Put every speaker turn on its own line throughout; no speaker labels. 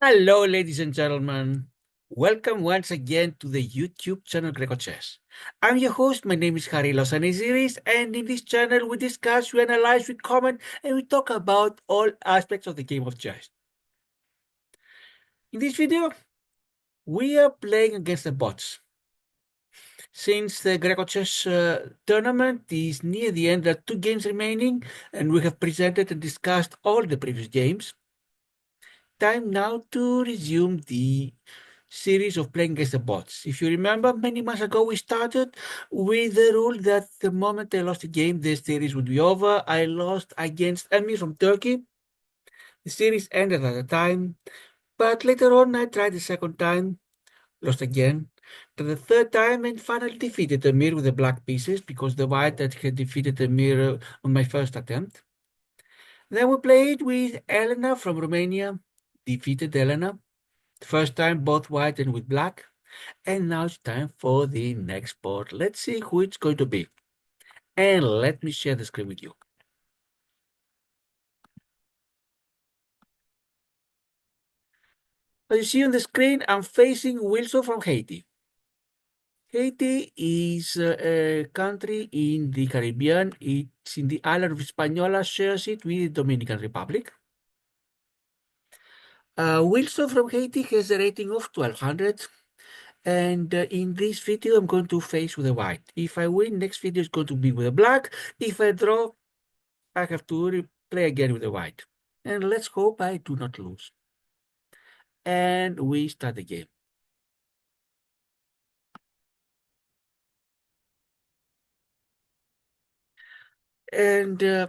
Hello, ladies and gentlemen. Welcome once again to the YouTube channel grecochess. I'm your host. My name is Harry Losaniziris, and in this channel we discuss, we analyze, we comment, and we talk about all aspects of the game of chess. In this video, we are playing against the bots. Since the grecochess tournament is near the end, there are 2 games remaining, and we have presented and discussed all the previous games. Time now to resume the series of playing against the bots. If you remember, many months ago we started with the rule that the moment I lost a game, the series would be over. I lost against Emir from Turkey. The series ended at the time, but later on I tried the second time, lost again. Then the third time and finally defeated Emir with the black pieces because the white that had defeated Emir on my first attempt. Then we played with Elena from Romania, defeated Elena. First time both white and with black. And now it's time for the next board. Let's see who it's going to be. And let me share the screen with you. As you see on the screen, I'm facing Wilson from Haiti. Haiti is a country in the Caribbean. It's in the island of Hispaniola, shares it with the Dominican Republic. Wilson from Haiti has a rating of 1200. And in this video, I'm going to face with a white. If I win, next video is going to be with a black. If I draw, I have to play again with a white. And let's hope I do not lose. And we start the game. And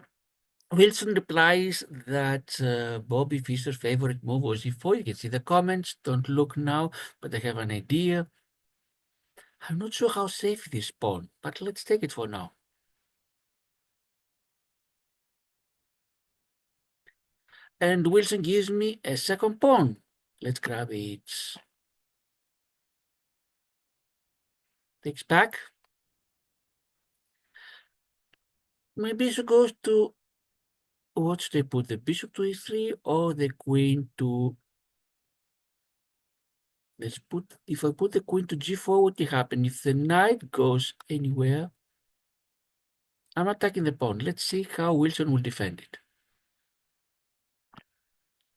Wilson replies that Bobby Fischer's favorite move was e4. You can see the comments. Don't look now, but I have an idea. I'm not sure how safe it is pawn, but let's take it for now. And Wilson gives me a second pawn. Let's grab it. Takes back. My bishop goes to, what should I put? The bishop to e3 or the queen to, let's put, if I put the queen to g4, what will happen? If the knight goes anywhere, I'm attacking the pawn. Let's see how Wilson will defend it.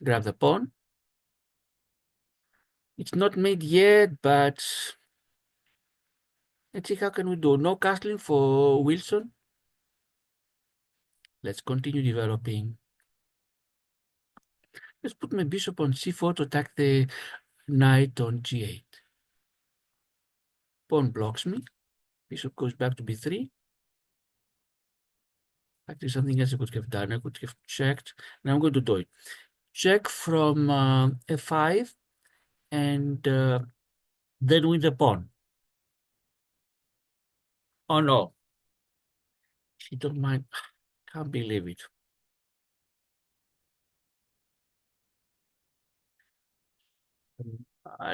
Grab the pawn. It's not made yet, but let's see how can we do. No castling for Wilson. Let's continue developing. Let's put my bishop on c4 to attack the knight on g8. Pawn blocks me. Bishop goes back to b3. Actually, something else I could have done. I could have checked. Now I'm going to do it. Check from f5 and then win the pawn. Oh no, she don't mind. Can't believe it.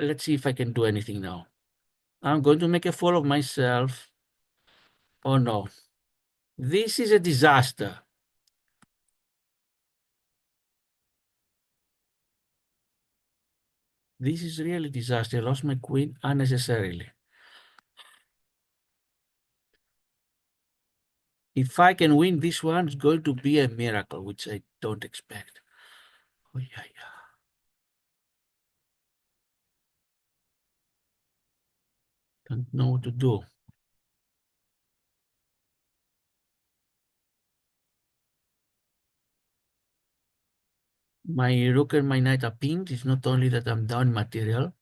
Let's see if I can do anything now. I'm going to make a fool of myself. Oh no, this is a disaster. This is really a disaster. I lost my queen unnecessarily. If I can win this one, it's going to be a miracle, which I don't expect. Oh yeah, yeah. Don't know what to do. My rook and my knight are pinged. It's not only that I'm down material.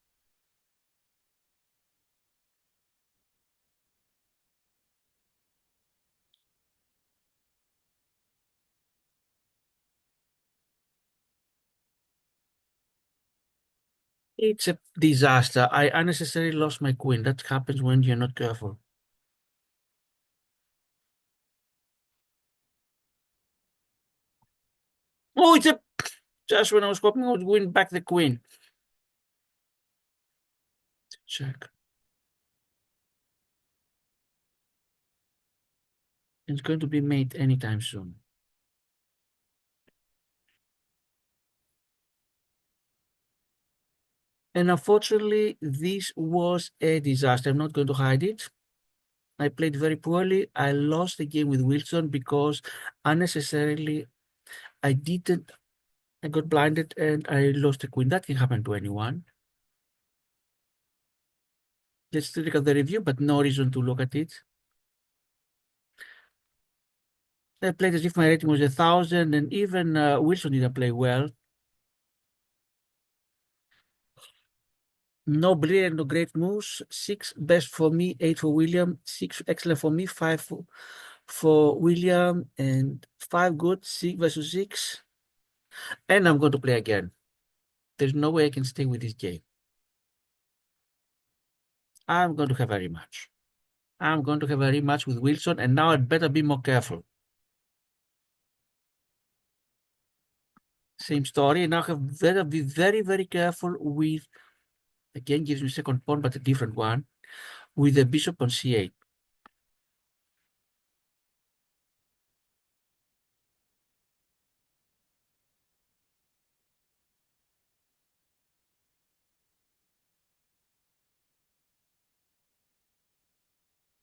It's a disaster. I unnecessarily lost my queen. That happens when you're not careful. Oh, it's a just when I was hoping I would win back the queen. Check. It's going to be made anytime soon. And unfortunately, this was a disaster. I'm not going to hide it. I played very poorly. I lost the game with Wilson because unnecessarily I didn't, I got blinded and I lost the queen. That can happen to anyone. Let's look at the review, but no reason to look at it. I played as if my rating was 1,000, and even Wilson didn't play well. No brilliant, no great moves. 6 best for me, 8 for William, 6 excellent for me, 5 for William, and 5 good, 6 versus 6. And I'm going to play again. There's no way I can stay with this game. I'm going to have a rematch. I'm going to have a rematch with Wilson, and now I'd better be more careful. Same story, and now I have better be very, very careful with, again, gives me second pawn, but a different one, with the bishop on c8.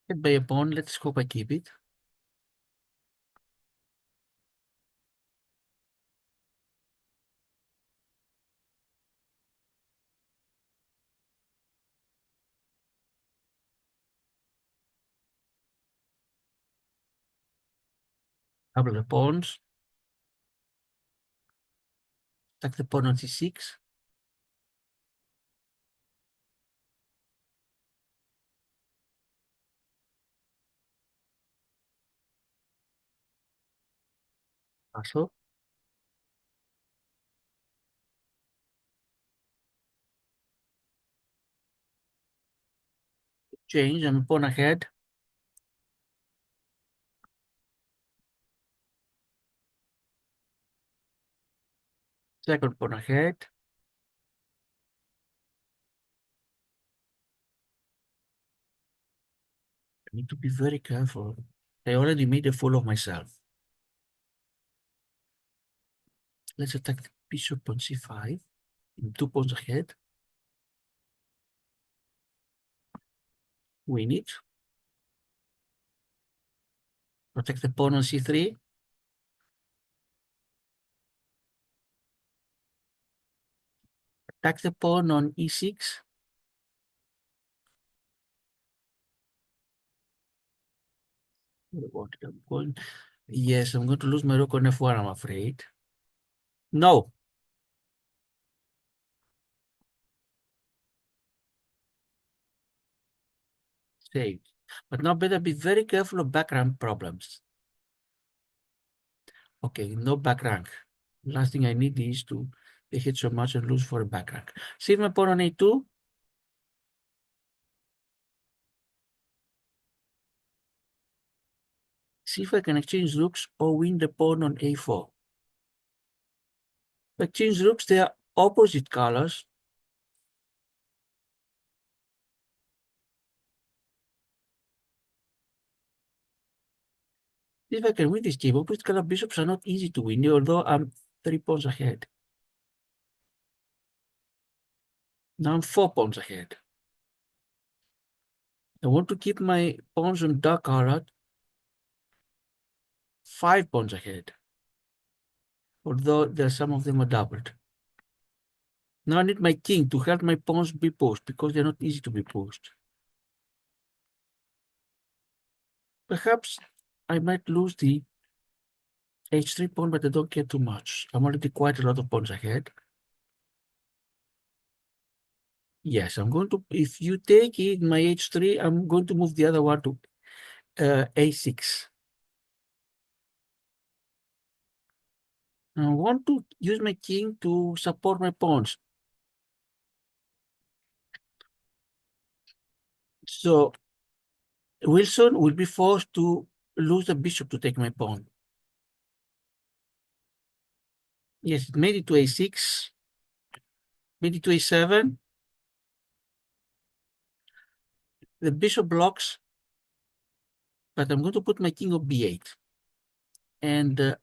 Hit by a pawn, let's hope I keep it. Double the pawns, attack the pawn on c6. Castle. Change, I'm a pawn ahead. Second pawn ahead. I need to be very careful. I already made a fool of myself. Let's attack the bishop on c5. I'm 2 pawns ahead. Win it. Protect the pawn on c3. Attack the pawn on e6. What I'm going. Yes, I'm going to lose my rook on f1, I'm afraid. No. Saved. But now better be very careful of back rank problems. Okay, no back rank. Last thing I need is to hit so much and lose for a back rank. Save my pawn on a2. See if I can exchange rooks or win the pawn on a4. If I exchange rooks, they are opposite colors. If I can win this game, opposite color bishops are not easy to win, although I'm 3 pawns ahead. Now I'm 4 pawns ahead. I want to keep my pawns on dark color, 5 pawns ahead, although there some of them are doubled. Now I need my king to help my pawns be pushed because they're not easy to be pushed. Perhaps I might lose the h3 pawn, but I don't care too much. I'm already quite a lot of pawns ahead. Yes, I'm going to, if you take it, my h3, I'm going to move the other one to a6. I want to use my king to support my pawns. So Wilson will be forced to lose the bishop to take my pawn. Yes, it made it to a6, made it to a7. The bishop blocks, but I'm going to put my king on b8. And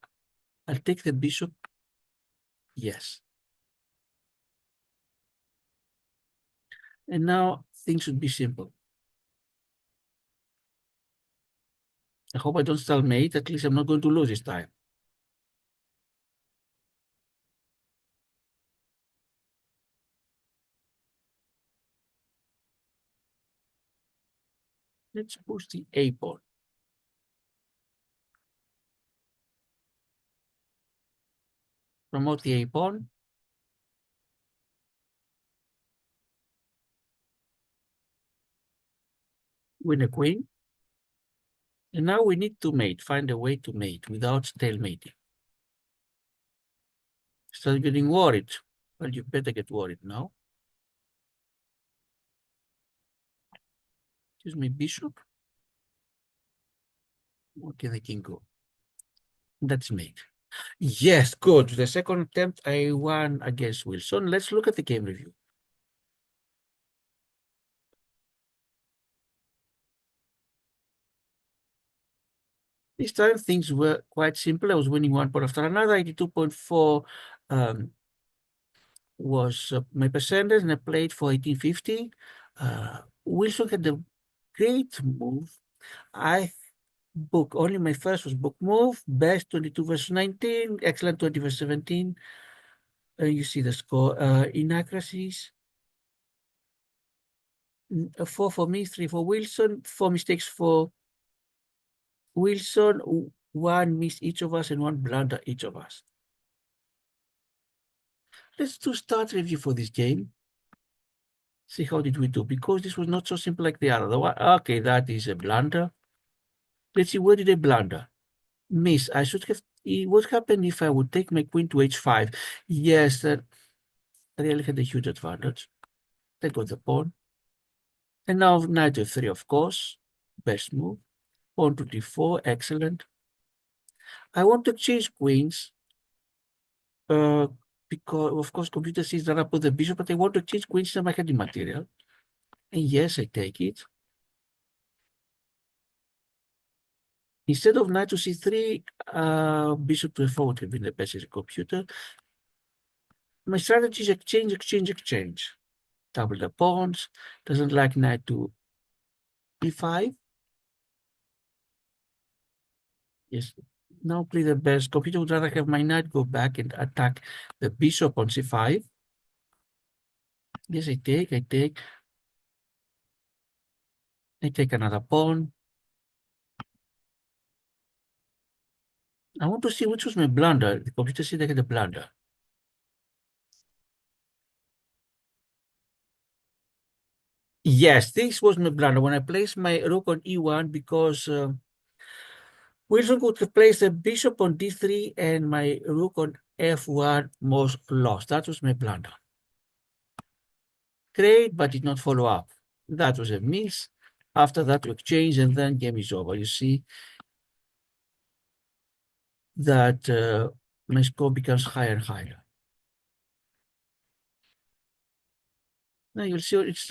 I'll take the bishop. Yes. And now things should be simple. I hope I don't stall mate. At least I'm not going to lose this time. Let's push the A pawn. Promote the A pawn. Win a queen. And now we need to mate. Find a way to mate without stalemating. Start getting worried. Well, you better get worried now. Excuse me, bishop. Where can the king go? That's mate. Yes, good. The second attempt I won against Wilson. Let's look at the game review. This time things were quite simple. I was winning one point after another. 82.4 was my percentage, and I played for 1850. Wilson had a great move. I book only my first was book move, best 22 versus 19, excellent 20 versus 17. You see the score. Inaccuracies, 4 for me, 3 for Wilson, 4 mistakes for Wilson, 1 miss each of us, and 1 blunder each of us. Let's do start review for this game. See how did we do, because this was not so simple like the other one. Okay, that is a blunder. Let's see, where did I blunder? Miss. I should have. What happened if I would take my queen to h5? Yes, that really had a huge advantage. They got the pawn. And now knight to 3, of course. Best move. Pawn to d4, excellent. I want to change queens. Uh, because, of course, computer says that I put the bishop, but I want to change queens in my handy material. And yes, I take it. Instead of knight to c3, bishop to f4 would have been the best as a computer. My strategy is exchange, exchange, exchange. Double the pawns. Doesn't like knight to e5. Yes. Now play the best. Computer would rather have my knight go back and attack the bishop on c5. Yes, I take. I take another pawn. I want to see which was my blunder. The computer said I had a blunder. Yes, this was my blunder when I placed my rook on e1 because Wilson could replace the bishop on d3 and my rook on f1 was lost. That was my blunder. Great, but did not follow up. That was a miss. After that, we exchange and then game is over. You see that my score becomes higher and higher. Now you'll see it's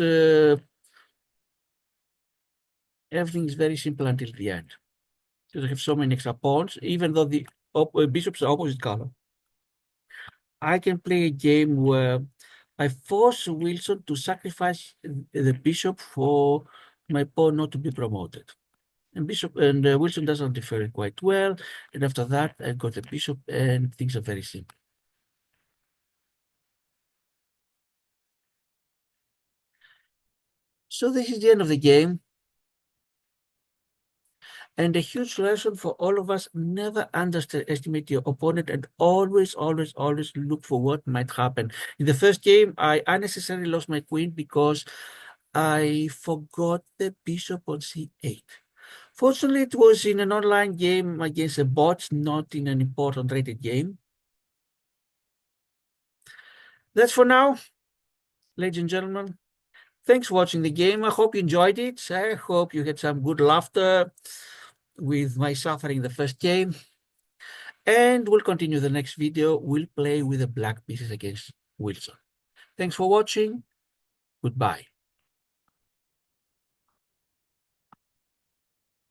everything is very simple until the end. Because I have so many extra pawns, even though the bishops are opposite color. I can play a game where I force Wilson to sacrifice the bishop for my pawn not to be promoted. And Wilson doesn't defend quite well. And after that, I got the bishop, and things are very simple. So this is the end of the game. And a huge lesson for all of us, never underestimate your opponent and always, always, always look for what might happen. In the first game, I unnecessarily lost my queen because I forgot the bishop on c8. Fortunately, it was in an online game against a bot, not in an important rated game. That's for now, ladies and gentlemen. Thanks for watching the game. I hope you enjoyed it. I hope you had some good laughter with my suffering the first game. And we'll continue the next video. We'll play with the black pieces against Wilson. Thanks for watching. Goodbye.